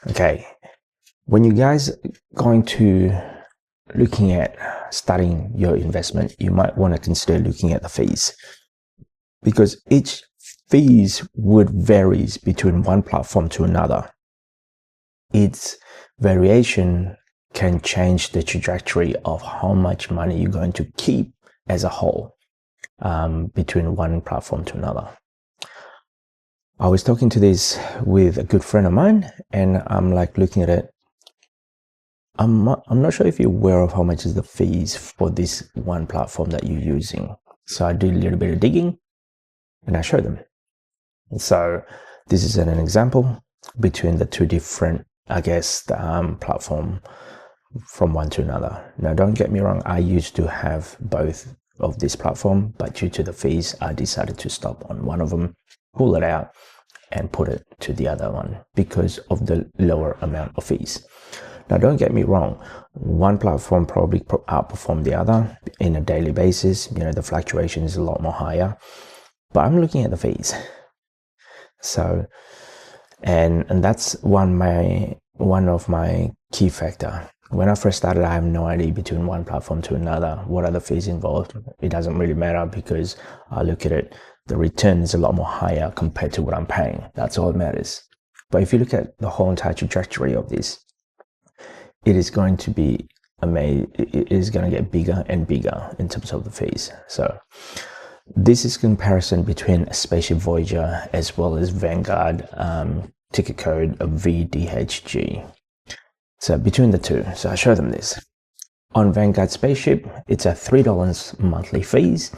Okay, when you guys going to looking at starting your investment, you might want to consider looking at the fees, because each fees would varies between one platform to another. Its variation can change the trajectory of how much money you're going to keep as a whole between one platform to another. I was talking to this with a good friend of mine, and I'm like looking at it. I'm not sure if you're aware of how much is the fees for this one platform that you're using. So I did a little bit of digging and I showed them. So this is an example between the two different, I guess, platform from one to another. Now, don't get me wrong. I used to have both of this platform, but due to the fees, I decided to stop on one of them, pull it out and put it to the other one because of the lower amount of fees. Now, don't get me wrong, one platform probably outperformed the other in a daily basis. The fluctuation is a lot more higher, but I'm looking at the fees. So, and that's one of my key factor. When I first started, I have no idea between one platform to another, what are the fees involved. It doesn't really matter because I look at it, the return is a lot more higher compared to what I'm paying. That's all that matters. But if you look at the whole entire trajectory of this, it is going to be amazing. It is going to get bigger and bigger in terms of the fees. So this is comparison between a Spaceship Voyager as well as Vanguard, ticker code of VDHG. So between the two, so I show them this. On Vanguard Spaceship, it's a $3 monthly fees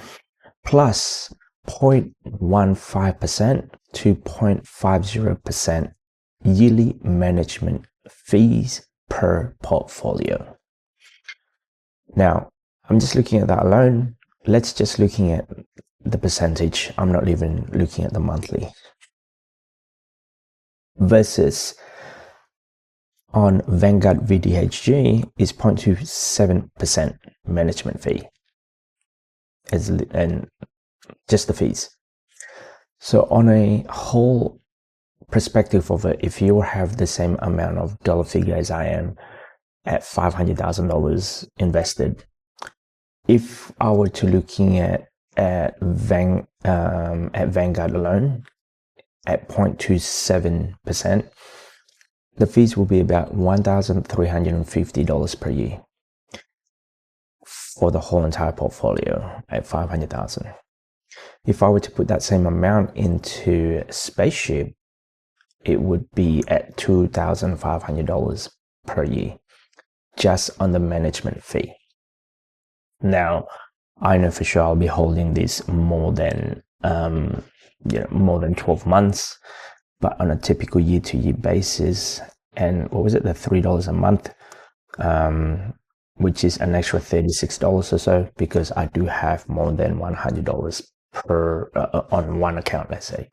plus 0.15% to 0.50% yearly management fees per portfolio. Now, I'm just looking at that alone. Let's just looking at the percentage. I'm not even looking at the monthly. Versus on Vanguard VDHG is 0.27% management fee, and just the fees. So on a whole perspective of it, if you have the same amount of dollar figure as I am at $500,000 invested, if I were to looking at Vanguard alone at 0.27%, the fees will be about $1,350 per year for the whole entire portfolio at $500,000. If I were to put that same amount into Spaceship, it would be at $2,500 per year just on the management fee. Now, I know for sure I'll be holding this more than 12 months, but on a typical year-to-year basis, and what was it, the $3 a month, which is an extra $36 or so, because I do have more than $100 per on one account, let's say.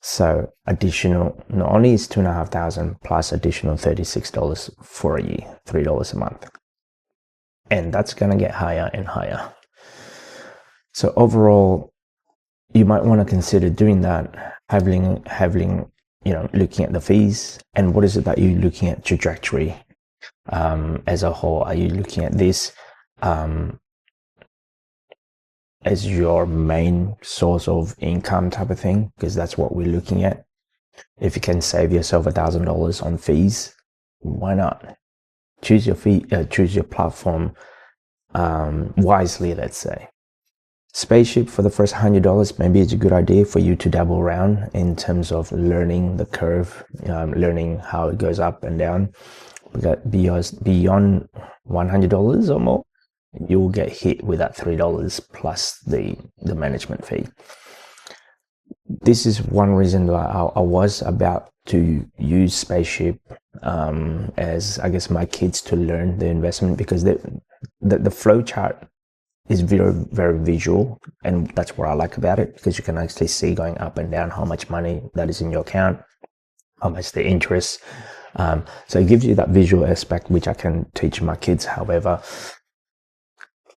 So additional, not only is $2,500 plus additional $36 for a year, $3 a month, and that's gonna get higher and higher. So overall, you might want to consider doing that, having looking at the fees and what is it that you're looking at trajectory as a whole. Are you looking at this as your main source of income type of thing? Because that's what we're looking at. If you can save yourself $1,000 on fees, why not? Choose your choose your platform wisely, let's say. Spaceship for the first $100, maybe it's a good idea for you to dabble around in terms of learning the curve, learning how it goes up and down. But beyond $100 or more, you'll get hit with that $3 plus the management fee. This is one reason why I was about to use Spaceship as, I guess, my kids to learn the investment, because the flow chart is very, very visual, and that's what I like about it, because you can actually see going up and down how much money that is in your account, how much the interest. So it gives you that visual aspect, which I can teach my kids. However,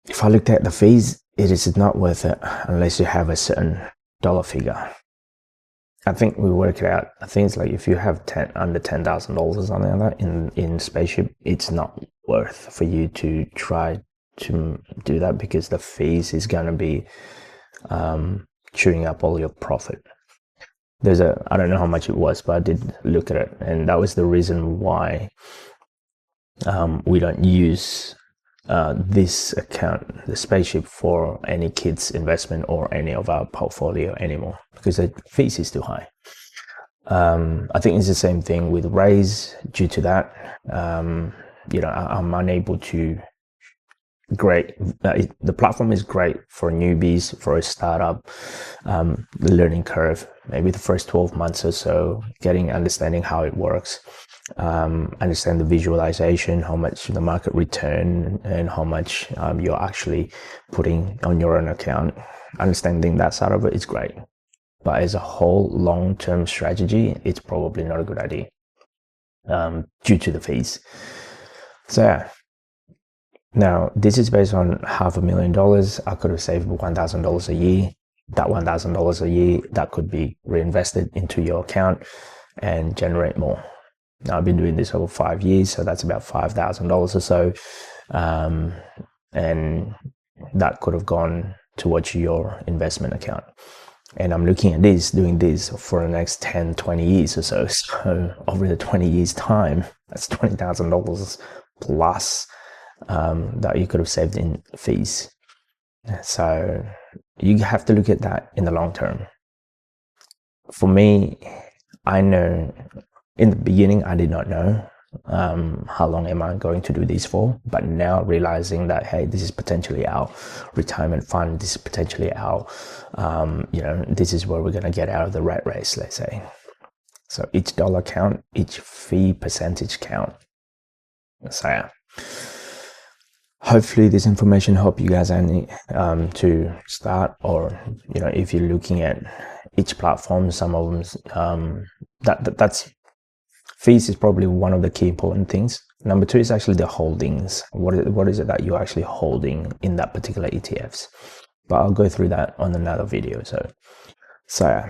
if I looked at the fees, it is not worth it unless you have a certain dollar figure. I think we work it out. I think it's like if you have under $10,000 or something like that in Spaceship, it's not worth for you to try to do that, because the fees is gonna be chewing up all your profit. I don't know how much it was, but I did look at it, and that was the reason why we don't use this account, the Spaceship, for any kids investment or any of our portfolio anymore, because the fees is too high. I think it's the same thing with Raise. Due to that, I'm unable to. The platform is great for newbies, for a startup. The learning curve, maybe the first 12 months or so, understanding how it works, understand the visualization, how much the market return, and how much you're actually putting on your own account. Understanding that side of it is great, but as a whole long-term strategy, it's probably not a good idea due to the fees. So yeah. Now, this is based on $500,000. I could have saved $1,000 a year. That $1,000 a year, that could be reinvested into your account and generate more. Now, I've been doing this over 5 years, so that's about $5,000 or so. And that could have gone towards your investment account. And I'm looking at doing this for the next 10, 20 years or so. So over the 20 years time, that's $20,000 plus that you could have saved in fees. So you have to look at that in the long term. For me, I know in the beginning, I did not know how long am I going to do this for, but now realizing that, hey, this is potentially our retirement fund, this is potentially our this is where we're going to get out of the rat race, let's say. So each dollar count, each fee percentage count. So yeah, hopefully this information help you guys to start, or if you're looking at each platform, some of them that's fees is probably one of the key important things. Number two is actually the holdings. What is it that you're actually holding in that particular ETFs? But I'll go through that on another video. So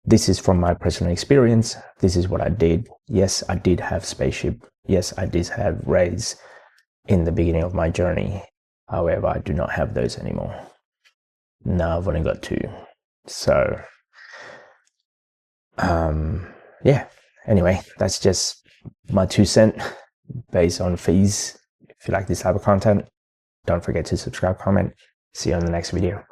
this is from my personal experience. This is what I did. Yes, I did have Spaceship. Yes, I did have Raise in the beginning of my journey. However, I do not have those anymore. Now I've only got 2. So yeah, anyway, that's just my 2 cents based on fees. If you like this type of content, don't forget to subscribe, comment. See you on the next video.